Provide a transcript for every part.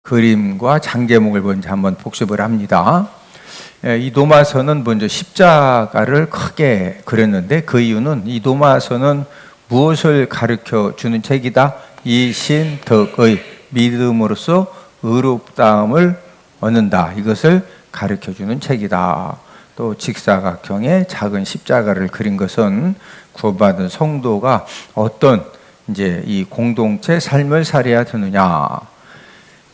그림과 장제목을 먼저 한번 복습을 합니다. 이 도마서는 먼저 십자가를 크게 그렸는데 그 이유는 이 도마서는 무엇을 가르쳐 주는 책이다? 이신덕의 믿음으로써 의롭다함을 얻는다. 이것을 가르쳐 주는 책이다. 또 직사각형의 작은 십자가를 그린 것은 구원받은 성도가 어떤 이제 이 공동체 삶을 살아야 되느냐.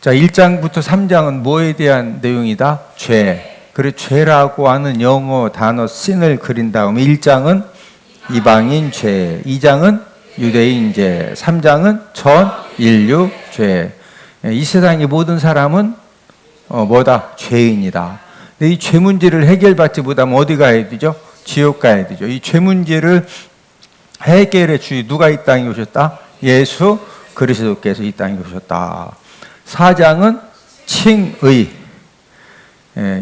자, 1장부터 3장은 뭐에 대한 내용이다? 죄. 그래, 죄라고 하는 영어 단어 sin을 그린 다음에 1장은 이방인 죄, 2장은 유대인 죄, 3장은 전 인류 죄. 이 세상의 모든 사람은 뭐다? 죄인이다. 근데 이 죄 문제를 해결받지 못하면 어디 가야 되죠? 지옥 가야 되죠. 이 죄 문제를 해결해 주시 누가 이 땅에 오셨다? 예수 그리스도께서 이 땅에 오셨다. 4장은 칭의,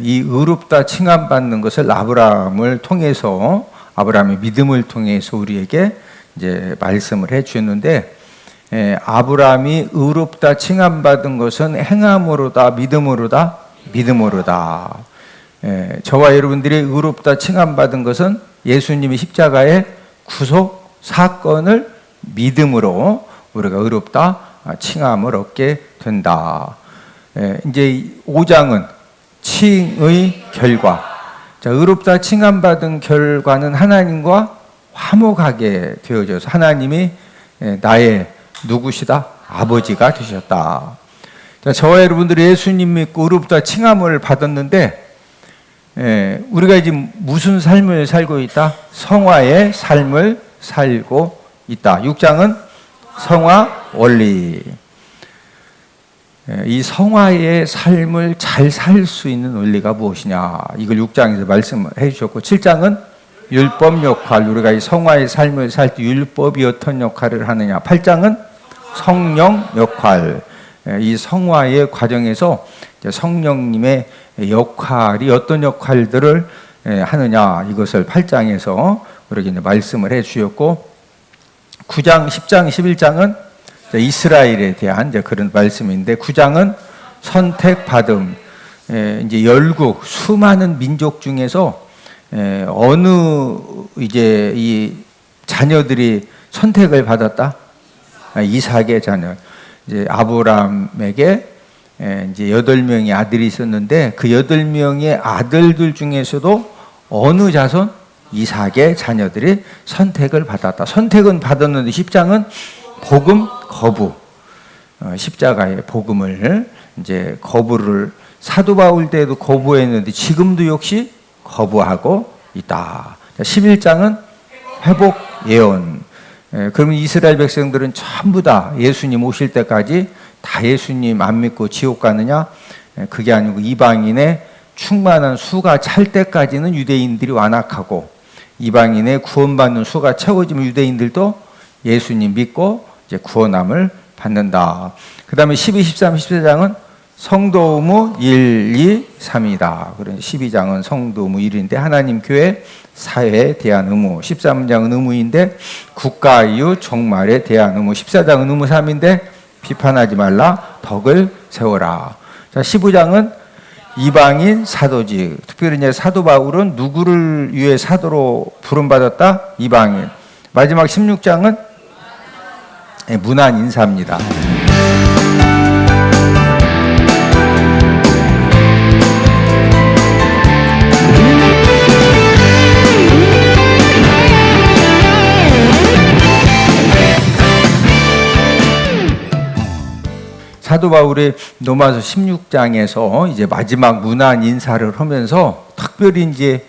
이 의롭다 칭함받는 것을 아브라함을 통해서, 아브라함의 믿음을 통해서 우리에게 이제 말씀을 해 주셨는데, 아브라함이 의롭다 칭함받은 것은 행함으로다, 믿음으로다, 믿음으로다. 저와 여러분들이 의롭다 칭함받은 것은 예수님이 십자가의 구속 사건을 믿음으로 우리가 의롭다 칭함을 얻게 된다. 이제 5장은 칭의 결과. 자, 의롭다 칭함받은 결과는 하나님과 화목하게 되어져서 하나님이 나의 누구시다? 아버지가 되셨다. 자, 저와 여러분들이 예수님 믿고 의롭다 칭함을 받았는데 우리가 이제 무슨 삶을 살고 있다? 성화의 삶을 살고 있다. 6장은 성화 원리. 이 성화의 삶을 잘 살 수 있는 원리가 무엇이냐, 이걸 6장에서 말씀해 주셨고, 7장은 율법 역할, 우리가 이 성화의 삶을 살 때 율법이 어떤 역할을 하느냐, 8장은 성령 역할, 이 성화의 과정에서 성령님의 역할이 어떤 역할들을 하느냐, 이것을 8장에서 우리에게 말씀을 해 주셨고, 9장, 10장, 11장은 이스라엘에 대한 이제 그런 말씀인데, 9장은 선택받음, 이제 열국 수많은 민족 중에서 어느 이제 이 자녀들이 선택을 받았다? 이삭의 자녀. 이제 아브라함에게 이제 8명의 아들이 있었는데 그 8명의 아들들 중에서도 어느 자손? 이삭의 자녀들이 선택을 받았다. 선택은 받았는데 10장은 복음 거부, 십자가의 복음을 이제 거부를, 사도 바울 때도 거부했는데 지금도 역시 거부하고 있다. 11장은 회복 예언. 그러면 이스라엘 백성들은 전부 다 예수님 오실 때까지 다 예수님 안 믿고 지옥 가느냐? 그게 아니고 이방인의 충만한 수가 찰 때까지는 유대인들이 완악하고, 이방인의 구원받는 수가 채워지면 유대인들도 예수님 믿고 이제 구원함을 받는다. 그 다음에 12, 13, 14장은 성도 의무 1, 2, 3이다. 그래서 12장은 성도 의무 1인데 하나님 교회 사회에 대한 의무, 13장은 의무인데 국가 이유 종말에 대한 의무, 14장은 의무 3인데 비판하지 말라, 덕을 세워라. 자, 15장은 이방인 사도직. 특별히 이제 사도 바울은 누구를 위해 사도로 부름받았다? 이방인. 마지막 16장은 문안 인사입니다. 사도 바울의 로마서 16장에서 이제 마지막 문안 인사를 하면서 특별히 이제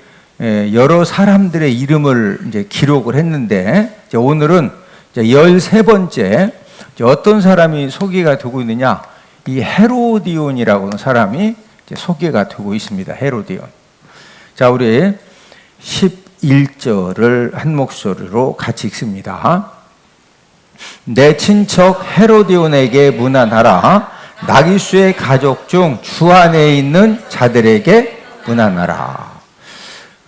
여러 사람들의 이름을 이제 기록을 했는데, 이제 오늘은 이제 13번째 어떤 사람이 소개가 되고 있느냐, 이 헤로디온이라고 하는 사람이 이제 소개가 되고 있습니다. 헤로디온. 자, 우리 11절을 한 목소리로 같이 읽습니다. 내 친척 헤로디온에게 문안하라. 나기수의 가족 중 주 안에 있는 자들에게 문안하라.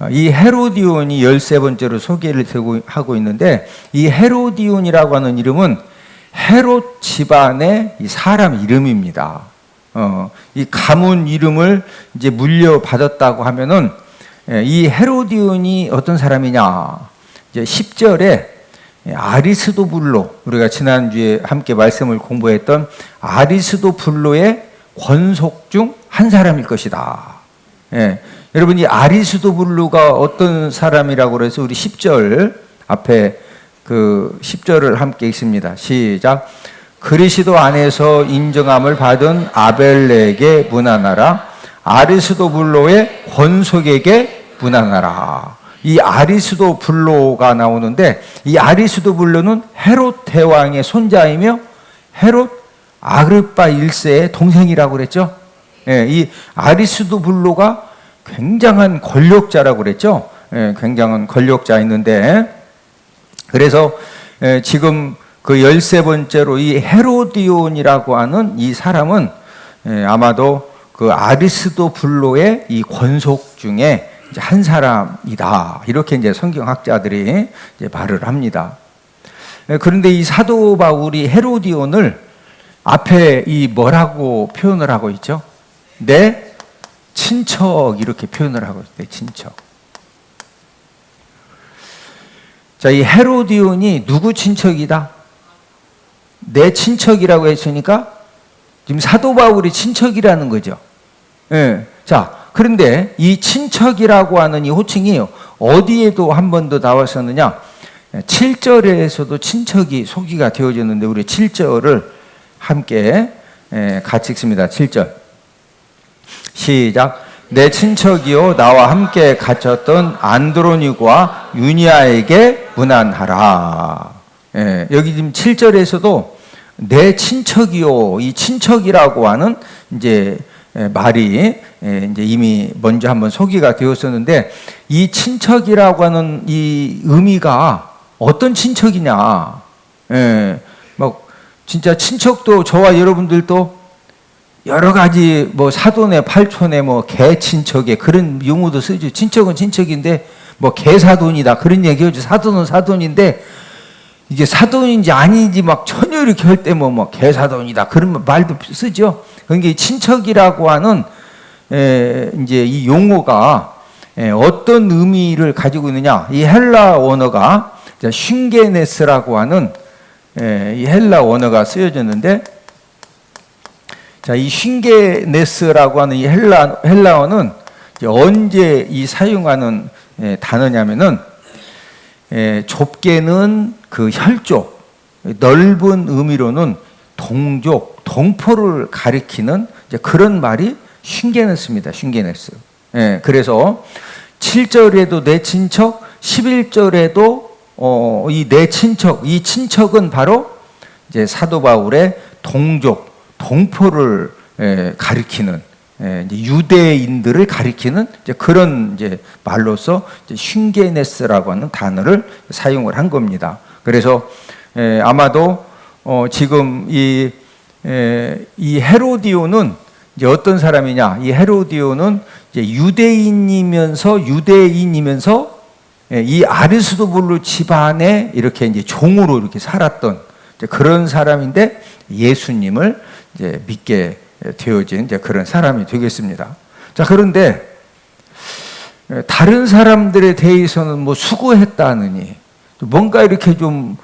이 헤로디온이 13번째로 소개를 하고 있는데, 이 헤로디온이라고 하는 이름은 헤롯 집안의 이 사람 이름입니다. 이 가문 이름을 이제 물려받았다고 하면은 이 헤로디온이 어떤 사람이냐? 이제 10절에 아리스도블로, 우리가 지난주에 함께 말씀을 공부했던 아리스도블로의 권속 중 한 사람일 것이다. 여러분, 이 아리스도블로가 어떤 사람이라고 그래서 우리 10절 앞에 그 10절을 함께 읽습니다. 시작. 그리스도 안에서 인정함을 받은 아벨레에게 문안하라. 아리스도블로의 권속에게 문안하라. 이 아리스도블로가 나오는데, 이 아리스도블로는 헤롯 대왕의 손자이며 헤롯 아그리파 1세의 동생이라고 그랬죠. 이 아리스도블로가 굉장한 권력자라고 그랬죠. 굉장한 권력자였는데, 그래서 지금 그 13번째로 이 헤로디온이라고 하는 이 사람은 아마도 그 아리스도블로의 이 권속 중에 한 사람이다. 이렇게 이제 성경학자들이 이제 말을 합니다. 그런데 이 사도 바울이 헤로디온을 앞에 이 뭐라고 표현을 하고 있죠? 내 친척, 이렇게 표현을 하고 있어요. 내 친척. 자, 이 헤로디온이 누구 친척이다? 내 친척이라고 했으니까 지금 사도 바울이 친척이라는 거죠. 자, 그런데 이 친척이라고 하는 이 호칭이 어디에도 한 번 더 나왔었느냐? 7절에서도 친척이 소개가 되어졌는데, 우리 7절을 함께 같이 읽습니다. 7절. 시작. 내 친척이요 나와 함께 갇혔던 안드로니고와 유니아에게 문안하라. 여기 지금 7절에서도 내 친척이요, 이 친척이라고 하는 이제 말이 이제 이미 먼저 한번 소개가 되었었는데, 이 친척이라고 하는 이 의미가 어떤 친척이냐? 뭐 진짜 친척도 저와 여러분들도 여러 가지 뭐 사돈의 팔촌의 뭐 개 친척의 그런 용어도 쓰죠. 친척은 친척인데 뭐 개 사돈이다 그런 얘기하죠. 사돈은 사돈인데 이게 사돈인지 아닌지 막 전혀 이렇게 할 때 뭐 개 사돈이다 그런 말도 쓰죠. 그러니까 친척이라고 하는 이제 이 용어가 어떤 의미를 가지고 있느냐? 이 헬라 원어가 쉰게네스라고 하는 이 헬라 원어가 쓰여졌는데, 자, 이 쉰게네스라고 하는 이 헬라어는 언제 이 사용하는 단어냐면은 좁게는 그 혈족, 넓은 의미로는 동족, 동포를 가리키는 이제 그런 말이 쉰게네스입니다. 쉰게네스. 그래서 7절에도 내 친척, 11절에도 이 내 친척, 이 친척은 바로 이제 사도 바울의 동족, 동포를 가리키는 이제 유대인들을 가리키는 이제 그런 이제 말로서 이제 쉰게네스라고 하는 단어를 사용을 한 겁니다. 그래서 아마도 지금 이 헤로디온은 이제 어떤 사람이냐? 이 헤로디온은 이제 유대인이면서 이 아리스도블로 집안에 이렇게 이제 종으로 이렇게 살았던 이제 그런 사람인데, 예수님을 이제 믿게 되어진 이제 그런 사람이 되겠습니다. 자, 그런데 다른 사람들에 대해서는 뭐 수고했다느니 뭔가 이렇게 좀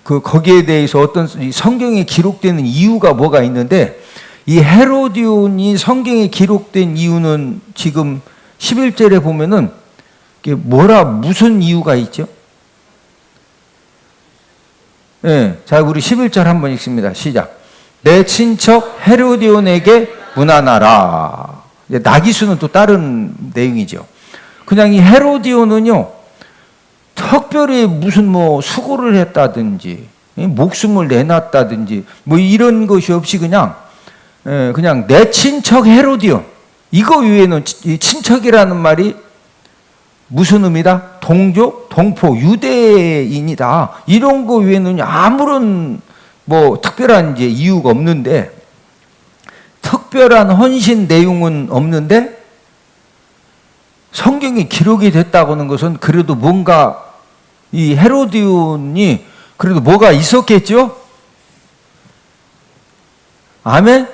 거기에 대해서 어떤 성경에 기록되는 이유가 뭐가 있는데, 이 헤로디온이 성경에 기록된 이유는 지금 11절에 보면은 무슨 이유가 있죠? 자, 우리 11절 한번 읽습니다. 시작. 내 친척 헤로디온에게 문안하라. 나기수는 또 다른 내용이죠. 그냥 이 헤로디온은요, 특별히 무슨 뭐 수고를 했다든지 목숨을 내놨다든지 뭐 이런 것이 없이 그냥 내 친척 헤로디온, 이거 위에는 이 친척이라는 말이 무슨 의미다? 동족, 동포, 유대인이다. 이런 거 위에는 아무런 뭐 특별한 이제 이유가 없는데, 특별한 헌신 내용은 없는데 성경에 기록이 됐다고 하는 것은 그래도 뭔가 이 헤로디온이 그래도 뭐가 있었겠죠? 아멘?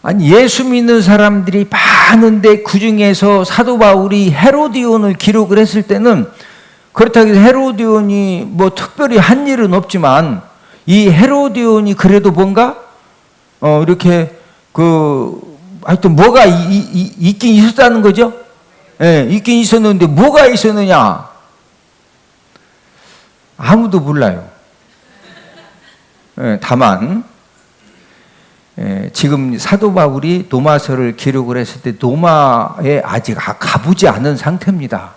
아니, 예수 믿는 사람들이 많은데 그 중에서 사도 바울이 헤로디온을 기록을 했을 때는 그렇다고 해서 헤로디온이 뭐 특별히 한 일은 없지만 이 헤로디온이 그래도 뭔가 이렇게 하여튼 뭐가 있긴 있었다는 거죠. 예, 있긴 있었는데 뭐가 있었느냐? 아무도 몰라요. 예, 다만 지금 사도 바울이 노마서를 기록을 했을 때 노마에 아직 가보지 않은 상태입니다.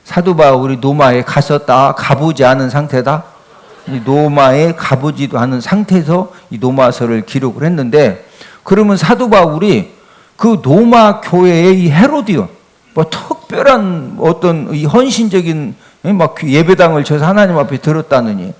사도 바울이 노마에 갔었다, 가보지 않은 상태다. 노마에 가보지도 않은 상태에서 이 노마서를 기록을 했는데, 그러면 사도 바울이 그 노마 교회의 이 헤로디온, 뭐 특별한 어떤 이 헌신적인 막 예배당을 쳐서 하나님 앞에 들었다느니,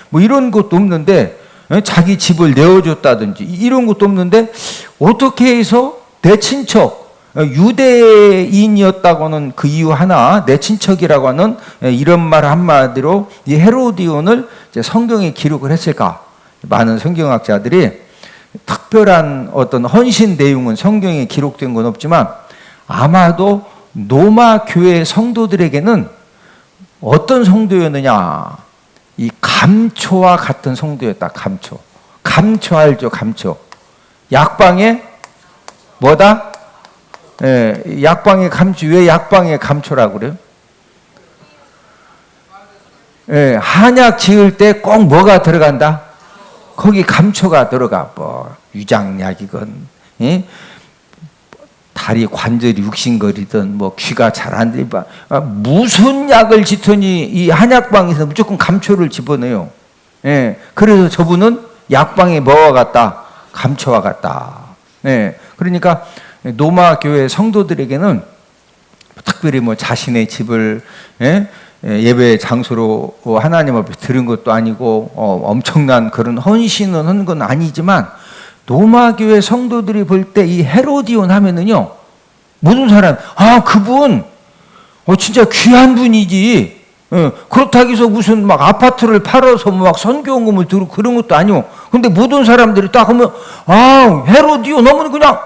뭐 이런 것도 없는데, 자기 집을 내어줬다든지 이런 것도 없는데, 어떻게 해서 내 친척 유대인이었다고는 그 이유 하나, 내 친척이라고 하는 이런 말 한마디로 이 헤로디온을 이제 성경에 기록을 했을까? 많은 성경학자들이 특별한 어떤 헌신 내용은 성경에 기록된 건 없지만 아마도 노마 교회 성도들에게는 어떤 성도였느냐? 이 감초와 같은 성도였다. 감초. 감초 알죠? 감초. 약방에 뭐다? 약방의 감초. 왜 약방의 감초라고 그래요? 한약 지을 때 꼭 뭐가 들어간다? 거기 감초가 들어가. 뭐 위장약이건, 다리 관절이 육신거리든, 뭐 귀가 잘 안 들리면 무슨 약을 짓더니 이 한약방에서 무조건 감초를 집어넣어요. 그래서 저분은 약방에 뭐와 같다? 감초와 같다. 그러니까 노마 교회 성도들에게는 특별히 뭐 자신의 집을 예배 장소로 하나님 앞에 들은 것도 아니고 엄청난 그런 헌신을 한 건 아니지만, 노마 교회 성도들이 볼 때 이 헤로디온 하면은요, 모든 사람, 그분 진짜 귀한 분이지. 그렇다고 해서 무슨 막 아파트를 팔아서 막 선교원금을 들고 그런 것도 아니고. 근데 모든 사람들이 딱 하면 헤로디온 하면 그냥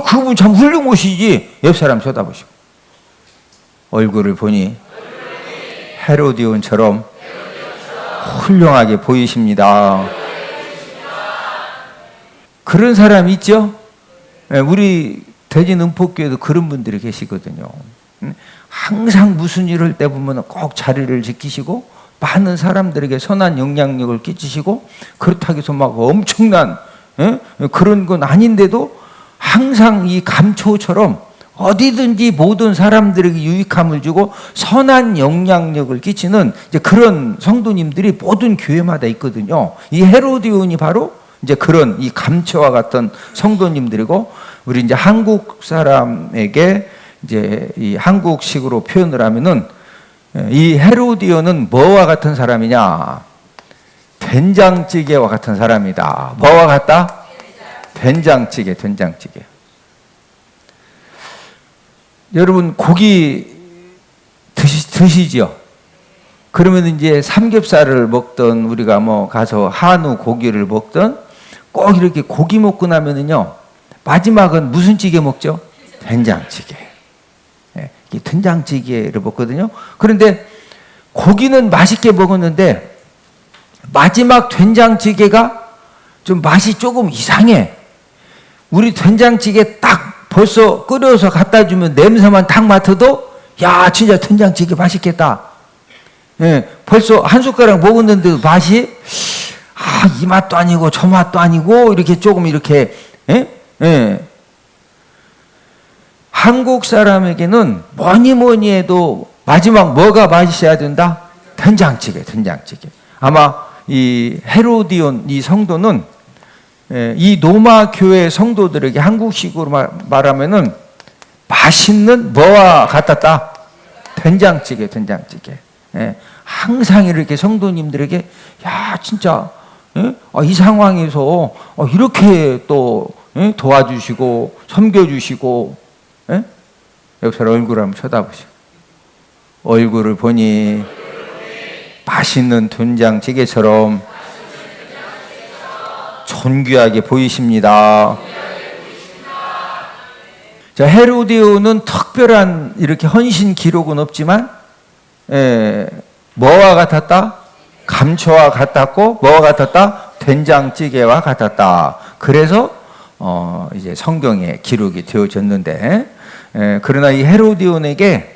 그분 참 훌륭하시지. 옆 사람 쳐다보시고 얼굴을 보니 헤로디온처럼 훌륭하게 보이십니다. 그런 사람 있죠? 우리 대진 은폭교에도 그런 분들이 계시거든요. 항상 무슨 일을 때 보면 꼭 자리를 지키시고 많은 사람들에게 선한 영향력을 끼치시고, 그렇다고 해서 막 엄청난 그런 건 아닌데도 항상 이 감초처럼 어디든지 모든 사람들에게 유익함을 주고 선한 영향력을 끼치는 이제 그런 성도님들이 모든 교회마다 있거든요. 이 헤로디온이 바로 이제 그런 이 감초와 같은 성도님들이고, 우리 이제 한국 사람에게 이제 이 한국식으로 표현을 하면은 이 헤로디온은 뭐와 같은 사람이냐? 된장찌개와 같은 사람이다. 뭐와 같다? 된장찌개, 된장찌개. 여러분 고기 드시죠? 그러면 이제 삼겹살을 먹던, 우리가 뭐 가서 한우 고기를 먹던, 꼭 이렇게 고기 먹고 나면은요, 마지막은 무슨 찌개 먹죠? 된장찌개. 이 된장찌개를 먹거든요. 그런데 고기는 맛있게 먹었는데 마지막 된장찌개가 좀 맛이 조금 이상해. 우리 된장찌개 딱 벌써 끓여서 갖다 주면 냄새만 딱 맡아도 야, 진짜 된장찌개 맛있겠다. 벌써 한 숟가락 먹었는데도 맛이 이 맛도 아니고 저 맛도 아니고 이렇게 조금 이렇게 한국 사람에게는 뭐니 해도 마지막 뭐가 맛있어야 된다? 된장찌개, 된장찌개. 아마 이 헤로디온 이 성도는 이 노마 교회 성도들에게 한국식으로 말하면은 맛있는 뭐와 같았다? 된장찌개, 된장찌개. 항상 이렇게 성도님들에게 야, 진짜 이 상황에서 이렇게 또 도와주시고 섬겨주시고, 옆 사람 얼굴 한번 쳐다보시고 얼굴을 보니 맛있는 된장찌개처럼 존귀하게 보이십니다. 자, 헤로디오는 특별한 이렇게 헌신 기록은 없지만 뭐와 같았다? 감초와 같았고 뭐와 같았다? 된장찌개와 같았다. 그래서 이제 성경에 기록이 되어졌는데, 그러나 이 헤로디온에게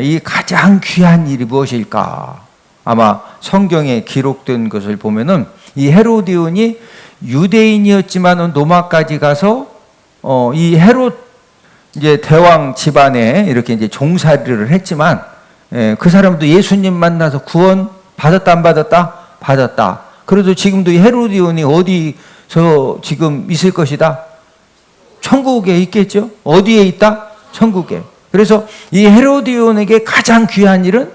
이 가장 귀한 일이 무엇일까? 아마 성경에 기록된 것을 보면은 이 헤로디온이 유대인이었지만 로마까지 가서 이 헤롯 이제 대왕 집안에 이렇게 이제 종살이를 했지만, 그 사람도 예수님 만나서 구원 받았다 안 받았다? 받았다. 그래도 지금도 이 헤로디온이 어디서 지금 있을 것이다? 천국에 있겠죠? 어디에 있다? 천국에. 그래서 이 헤로디온에게 가장 귀한 일은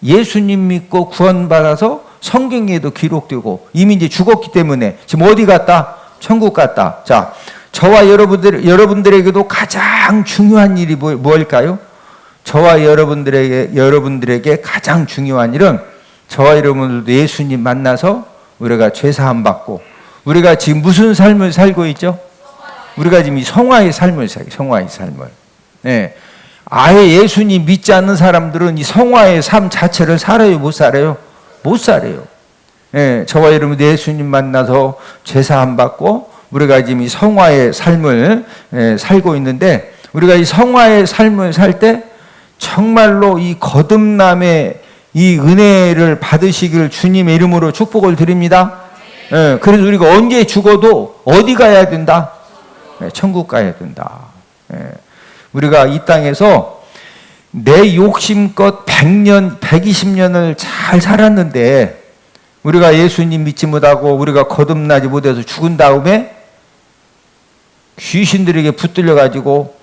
예수님 믿고 구원받아서 성경에도 기록되고 이미 이제 죽었기 때문에 지금 어디 갔다? 천국 갔다. 자, 저와 여러분들에게도 가장 중요한 일이 뭘까요? 저와 여러분들에게 가장 중요한 일은 저와 여러분들도 예수님 만나서 우리가 죄사함 받고, 우리가 지금 무슨 삶을 살고 있죠? 우리가 지금 이 성화의 삶을 살고, 성화의 삶을. 네. 아예 예수님 믿지 않는 사람들은 이 성화의 삶 자체를 살아요, 못 살아요? 못 살아요. 네. 저와 여러분 예수님 만나서 죄사함 받고 우리가 지금 이 성화의 삶을 살고 있는데, 우리가 이 성화의 삶을 살 때 정말로 이 거듭남의 이 은혜를 받으시길 주님의 이름으로 축복을 드립니다. 그래서 우리가 언제 죽어도 어디 가야 된다? 천국 가야 된다. 우리가 이 땅에서 내 욕심껏 100년, 120년을 잘 살았는데, 우리가 예수님 믿지 못하고 우리가 거듭나지 못해서 죽은 다음에 귀신들에게 붙들려가지고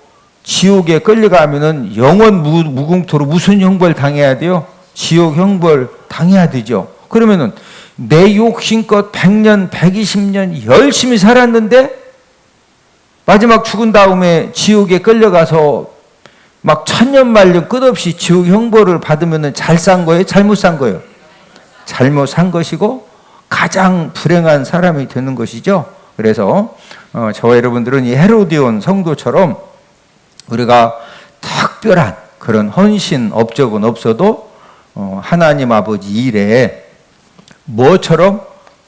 지옥에 끌려가면은 영원 무궁토로 무슨 형벌 당해야 돼요? 지옥 형벌 당해야 되죠. 그러면은 내 욕심껏 100년, 120년 열심히 살았는데 마지막 죽은 다음에 지옥에 끌려가서 막 천년만년 끝없이 지옥 형벌을 받으면은 잘 산 거예요? 잘못 산 거예요? 잘못 산 것이고 가장 불행한 사람이 되는 것이죠. 그래서 저와 여러분들은 이 헤로디온 성도처럼 우리가 특별한 그런 헌신 업적은 없어도 하나님 아버지 일에 뭐처럼?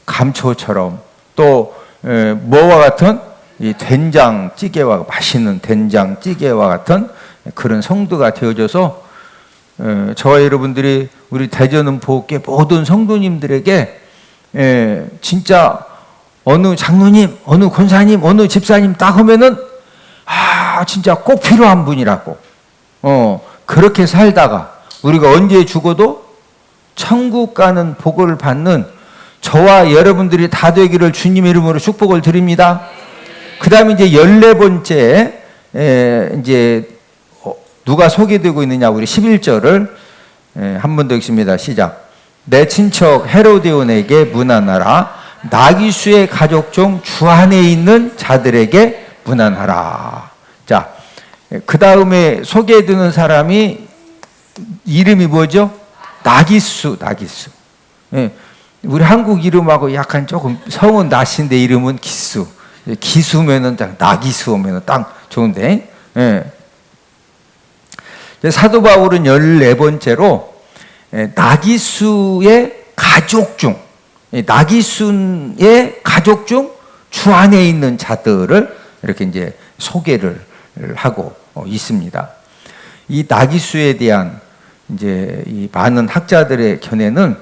감초처럼, 또 뭐와 같은? 이 된장찌개와, 맛있는 된장찌개와 같은 그런 성도가 되어져서 저와 여러분들이 우리 대전은 보호교 모든 성도님들에게 진짜 어느 장로님, 어느 권사님, 어느 집사님 딱 하면은 진짜 꼭 필요한 분이라고. 그렇게 살다가 우리가 언제 죽어도 천국 가는 복을 받는 저와 여러분들이 다 되기를 주님의 이름으로 축복을 드립니다. 그 다음에 이제 14번째, 이제, 누가 소개되고 있느냐, 우리 11절을 한 번 더 읽습니다. 시작. 내 친척 헤로디온에게 문안하라. 나기수의 가족 중 주 안에 있는 자들에게 문안하라. 자, 그 다음에 소개해두는 사람이 이름이 뭐죠? 나기수. 예, 우리 한국 이름하고 약간 조금 성은 나신데 이름은 기수. 기수면은 딱 나기수면은 딱 좋은데. 예. 사도 바울은 14번째로 나기수의 가족 중, 나기수의 가족 중 주 안에 있는 자들을 이렇게 이제 소개를 하고 있습니다. 이 나기수에 대한 이제 이 많은 학자들의 견해는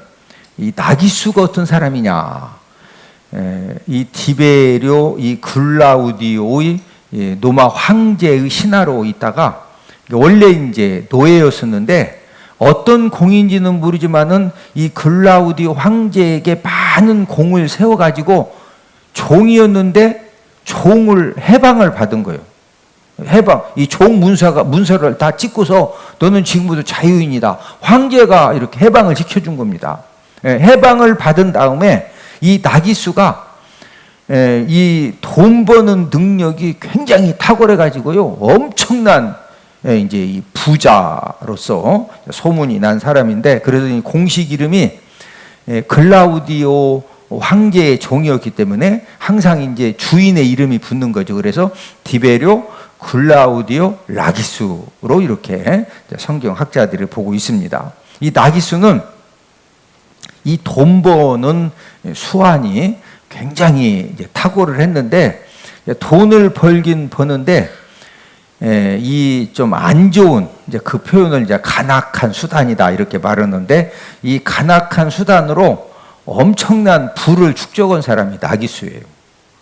이 나기수가 어떤 사람이냐, 이 디베rio, 이 글라우디오의 로마 황제의 신하로 있다가 원래 이제 노예였었는데 어떤 공인지는 모르지만은 이 글라우디오 황제에게 많은 공을 세워가지고 종이었는데 종을 해방을 받은 거예요. 해방, 이 종 문서를 다 찍고서 너는 지금부터 자유인이다. 황제가 이렇게 해방을 지켜준 겁니다. 해방을 받은 다음에 이 나기수가 이 돈 버는 능력이 굉장히 탁월해가지고요, 엄청난 이제 이 부자로서 소문이 난 사람인데, 그래서 공식 이름이 글라우디오 황제의 종이었기 때문에 항상 이제 주인의 이름이 붙는 거죠. 그래서 디베rio 클라우디오 라기수로 이렇게 성경 학자들이 보고 있습니다. 이 라기수는 이 돈 버는 수완이 굉장히 이제 탁월을 했는데, 돈을 벌긴 버는데 이 좀 안 좋은 이제 그 표현을 이제 간악한 수단이다 이렇게 말하는데, 이 간악한 수단으로 엄청난 부를 축적한 사람이 나기수예요.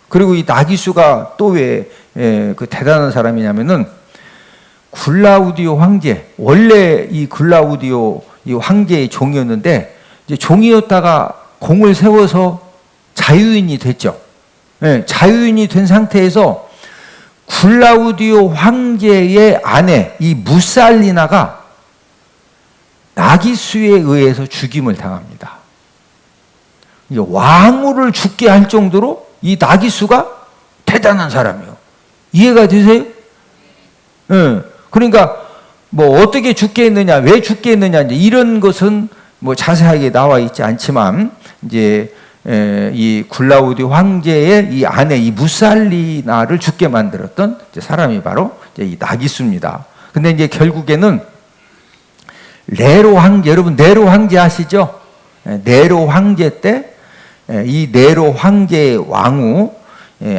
그리고 이 나기수가 또 왜 그 대단한 사람이냐면은 글라우디오 황제, 원래 이 글라우디오 이 황제의 종이었는데 이제 종이었다가 공을 세워서 자유인이 됐죠. 자유인이 된 상태에서 글라우디오 황제의 아내 이 무살리나가 나기수에 의해서 죽임을 당합니다. 왕후를 죽게 할 정도로 이 나기수가 대단한 사람이에요. 이해가 되세요? 그러니까 뭐 어떻게 죽게 했느냐, 왜 죽게 했느냐, 이제 이런 것은 뭐 자세하게 나와 있지 않지만, 이제 이 글라우디오 황제의 이 아내 이 무살리나를 죽게 만들었던 사람이 바로 이제 이 나기수입니다. 근데 이제 결국에는 네로 황제, 여러분 네로 황제 아시죠? 네로 황제 때 이 네로 황제의 왕후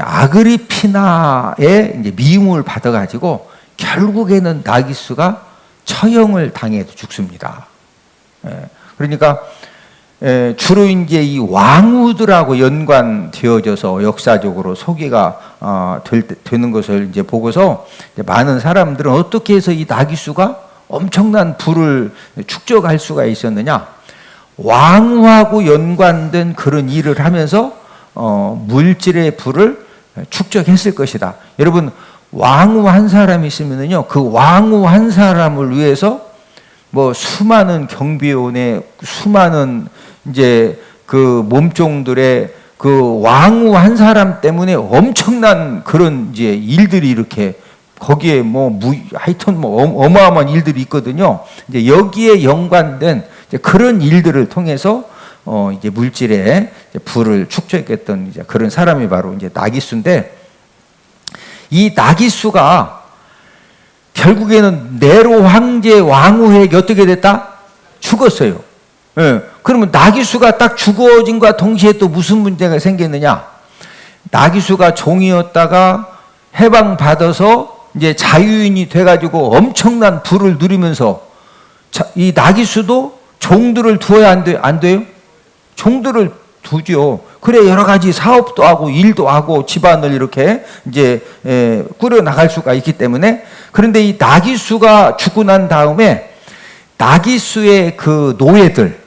아그리피나의 이제 미움을 받아가지고 결국에는 나기수가 처형을 당해서 죽습니다. 그러니까 주로 이제 이 왕후들하고 연관되어져서 역사적으로 소개가 되는 것을 이제 보고서 이제 많은 사람들은 어떻게 해서 이 나기수가 엄청난 부를 축적할 수가 있었느냐? 왕후하고 연관된 그런 일을 하면서 물질의 부를 축적했을 것이다. 여러분, 왕후 한 사람이 있으면요, 그 왕후 한 사람을 위해서 뭐 수많은 경비원의 수많은 이제 그 몸종들의 그 왕후 한 사람 때문에 엄청난 그런 이제 일들이 이렇게 거기에 하여튼 어마어마한 일들이 있거든요. 이제 여기에 연관된 이제 그런 일들을 통해서 이제 물질의 부를 축적했던 이제 그런 사람이 바로 이제 나기수인데, 이 나기수가 결국에는 네로 황제 왕후에게 어떻게 됐다? 죽었어요. 그러면 나기수가 딱 죽어진과 동시에 또 무슨 문제가 생겼느냐? 나기수가 종이었다가 해방받아서 이제 자유인이 돼가지고 엄청난 부를 누리면서 이 나기수도 종들을 두어야 안 돼요? 종들을 두죠. 그래 여러 가지 사업도 하고 일도 하고 집안을 이렇게 이제 꾸려 나갈 수가 있기 때문에. 그런데 이 나기수가 죽고 난 다음에 나기수의 그 노예들,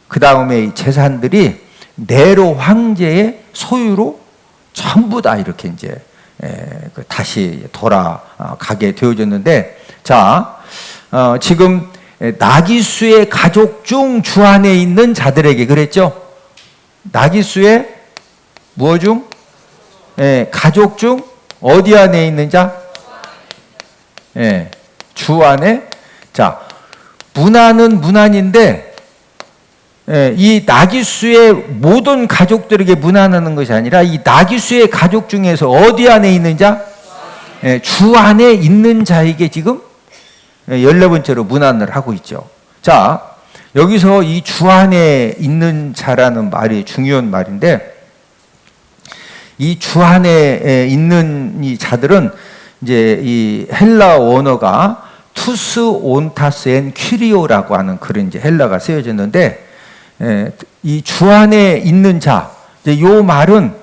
그 다음에 재산들이 네로 황제의 소유로 전부 다 이렇게 이제 다시 돌아가게 되어졌는데, 자, 지금 나기수의 가족 중 주 안에 있는 자들에게 그랬죠. 나기수의 무엇 중? 가족 중 어디 안에 있는 자? 주 안에. 자, 문안은 문안인데 이 나기수의 모든 가족들에게 문안하는 것이 아니라 이 나기수의 가족 중에서 어디 안에 있는 자? 주 안에 있는 자에게 지금 14번째로 문안을 하고 있죠. 자, 여기서 이 주 안에 있는 자라는 말이 중요한 말인데, 이 주 안에 있는 이 자들은 이제 이 헬라 원어가 투스 온타스 엔 퀴리오라고 하는 그런 이제 헬라가 쓰여졌는데, 이 주 안에 있는 자, 이제 요 말은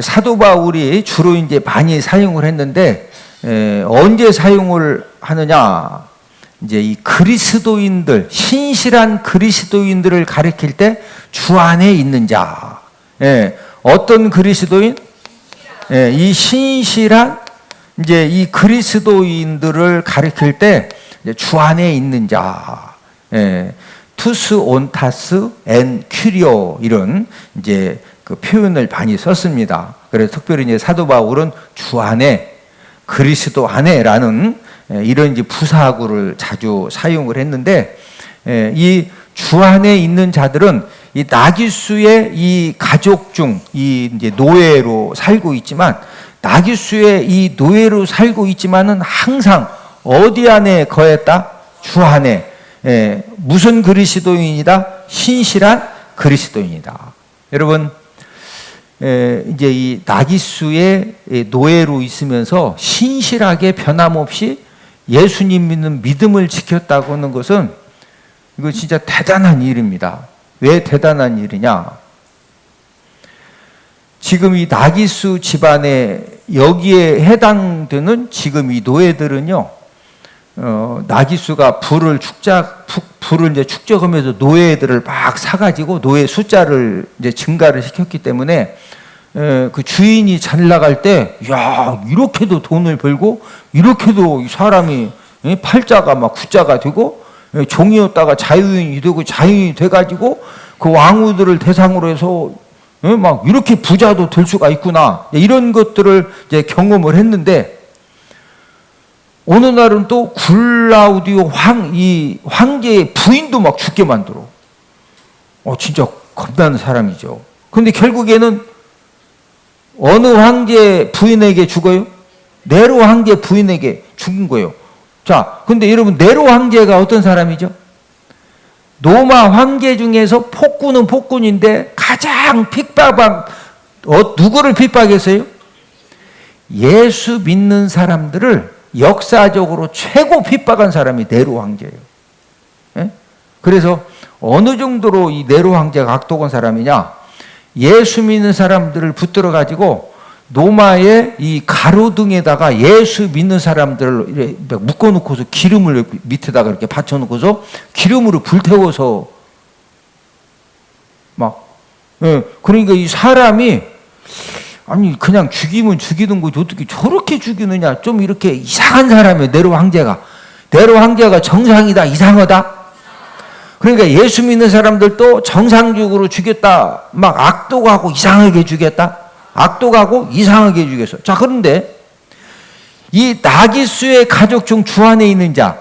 사도 바울이 주로 이제 많이 사용을 했는데, 언제 사용을 하느냐? 이제 이 그리스도인들, 신실한 그리스도인들을 가리킬 때 주 안에 있는 자. 어떤 그리스도인? 이 신실한 이제 이 그리스도인들을 가리킬 때 주 안에 있는 자. 투스 온타스 엔 퀴리오, 이런 이제 그 표현을 많이 썼습니다. 그래서 특별히 이제 사도 바울은 주 안에, 그리스도 안에라는 이런 이제 부사구를 자주 사용을 했는데, 이 주 안에 있는 자들은 이 나귀수의 이 가족 중 이 이제 노예로 살고 있지만 나귀수의 이 노예로 살고 있지만은 항상 어디 안에 거했다? 주 안에. 무슨 그리스도인이다? 신실한 그리스도인이다. 여러분, 이제 이 나귀수의 노예로 있으면서 신실하게 변함없이 예수님 믿는 믿음을 지켰다고 하는 것은 이거 진짜 대단한 일입니다. 왜 대단한 일이냐? 지금 이 나귀수 집안에 여기에 해당되는 지금 이 노예들은요, 나귀수가 불을 이제 축적하면서 노예들을 막 사가지고 노예 숫자를 이제 증가를 시켰기 때문에 그 주인이 잘 나갈 때, 야, 이렇게도 돈을 벌고, 이렇게도 사람이 팔자가 막 구자가 되고, 종이었다가 자유인이 되고, 자유인이 돼가지고, 그 왕후들을 대상으로 해서, 막 이렇게 부자도 될 수가 있구나. 이런 것들을 이제 경험을 했는데, 어느 날은 또 굴라우디오 이 황제의 부인도 막 죽게 만들어. 진짜 겁나는 사람이죠. 근데 결국에는 어느 황제 부인에게 죽어요? 네로 황제 부인에게 죽은 거예요. 자, 근데 여러분, 네로 황제가 어떤 사람이죠? 로마 황제 중에서 폭군은 폭군인데 가장 누구를 핍박했어요? 예수 믿는 사람들을 역사적으로 최고 핍박한 사람이 네로 황제예요. 예? 그래서 어느 정도로 이 네로 황제가 악독한 사람이냐? 예수 믿는 사람들을 붙들어 가지고 로마의 이 가로등에다가 예수 믿는 사람들을 이렇게 묶어놓고서 기름을 밑에다가 이렇게 받쳐놓고서 기름으로 불태워서 그러니까 이 사람이 아니 그냥 죽이면 죽이는 거지 어떻게 저렇게 죽이느냐. 좀 이렇게 이상한 사람이에요. 네로 황제가 정상이다 이상하다. 그러니까 예수 믿는 사람들도 정상적으로 죽였다. 막 악독하고 이상하게 죽였다. 악독하고 이상하게 죽였어. 자, 그런데 이 나귀수의 가족 중 주 안에 있는 자,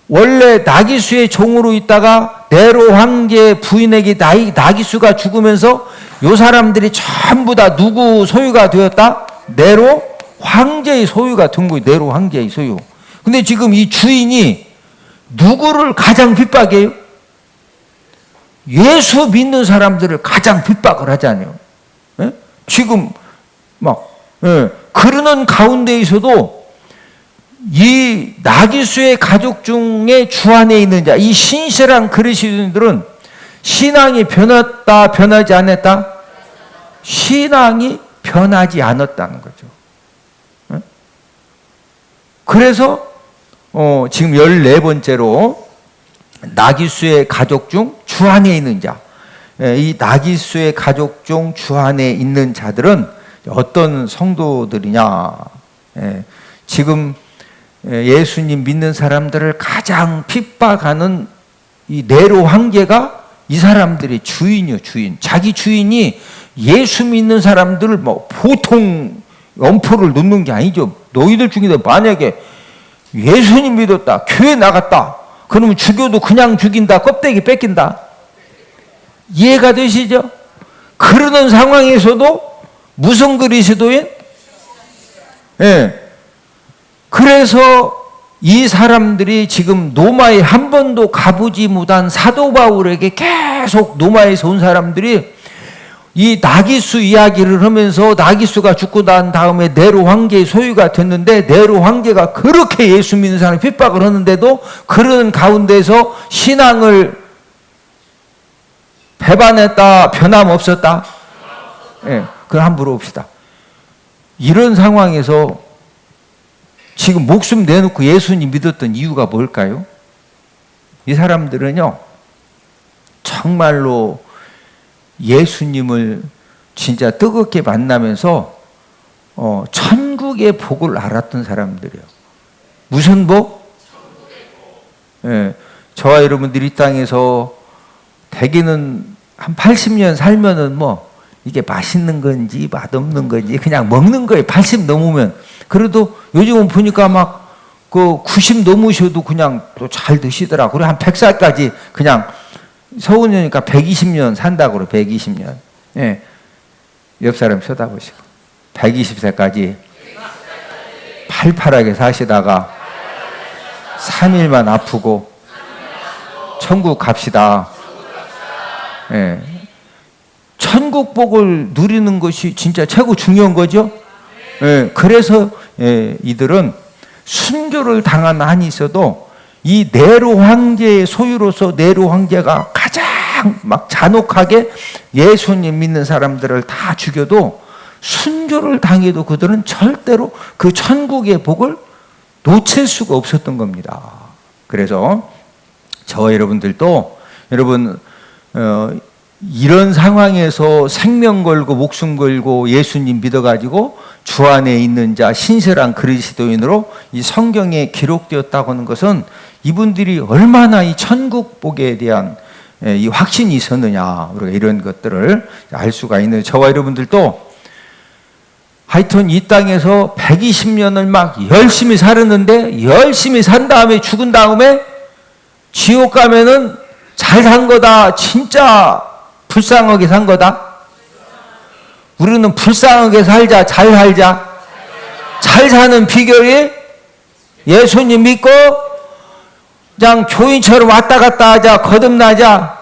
원래 나귀수의 종으로 있다가 네로 황제 부인에게 나귀수가 죽으면서 요 사람들이 전부 다 누구 소유가 되었다? 네로 황제의 소유가 된 거예요. 네로 황제의 소유. 근데 지금 이 주인이 누구를 가장 핍박해요? 예수 믿는 사람들을 가장 핍박을 하잖아요. 예? 지금 그러는 가운데에서도 이 나귀수의 가족 중에 주 안에 있는 자, 이 신실한 그리스도인들은 신앙이 변했다, 변하지 않았다? 신앙이 변하지 않았다는 거죠. 예? 그래서 지금 14번째로 나귀수의 가족 중 주 안에 있는 자, 이 나귀수의 가족 중 주 안에 있는 자들은 어떤 성도들이냐? 지금 예수님 믿는 사람들을 가장 핍박하는 이 네로 황제가 이 사람들의 주인이요, 주인. 자기 주인이 예수 믿는 사람들을 보통 엄포를 놓는 게 아니죠. 너희들 중에서 만약에 예수님 믿었다, 교회 나갔다, 그러면 죽여도 그냥 죽인다, 껍데기 뺏긴다. 이해가 되시죠? 그러는 상황에서도 무슨 그리스도인? 그래서 이 사람들이 지금 로마에 한 번도 가보지 못한 사도 바울에게 계속 로마에서 온 사람들이 이 나귀수 이야기를 하면서 나귀수가 죽고 난 다음에 네로 황제의 소유가 됐는데 네로 황제가 그렇게 예수 믿는 사람을 핍박을 하는데도 그런 가운데서 신앙을 배반했다, 변함없었다? 그걸 한번 물어봅시다. 이런 상황에서 지금 목숨 내놓고 예수님 믿었던 이유가 뭘까요? 이 사람들은요, 정말로 예수님을 진짜 뜨겁게 만나면서 천국의 복을 알았던 사람들이에요. 무슨 복? 저와 여러분들이 이 땅에서 대개는 한 80년 살면은 이게 맛있는 건지 맛없는 건지 그냥 먹는 거예요. 80 넘으면. 그래도 요즘은 보니까 그 90 넘으셔도 그냥 또 잘 드시더라고요. 한 100살까지 그냥 서운이니까 120년 산다고 그래, 120년. 예. 옆 사람 쳐다보시고. 120세까지 팔팔하게 사시다가 3일만 아프고 천국 갑시다. 예. 천국 복을 누리는 것이 진짜 최고 중요한 거죠. 예. 그래서 이들은 순교를 당한 한이 있어도 이 네로 황제의 소유로서 네로 황제가 가장 막 잔혹하게 예수님 믿는 사람들을 다 죽여도 순교를 당해도 그들은 절대로 그 천국의 복을 놓칠 수가 없었던 겁니다. 그래서 저와 여러분들도 여러분 이런 상황에서 생명 걸고 목숨 걸고 예수님 믿어가지고 주 안에 있는 자 신실한 그리스도인으로 이 성경에 기록되었다고 하는 것은 이분들이 얼마나 이 천국 복에 대한 이 확신이 있었느냐, 우리가 이런 것들을 알 수가 있는. 저와 여러분들도 하여튼 이 땅에서 120년을 막 열심히 살았는데 열심히 산 다음에 죽은 다음에 지옥 가면은 잘 산 거다, 진짜 불쌍하게 산 거다. 우리는 불쌍하게 살자, 잘 살자. 잘 사는 비결이 예수님 믿고 그냥 교인처럼 왔다 갔다 하자, 거듭나자.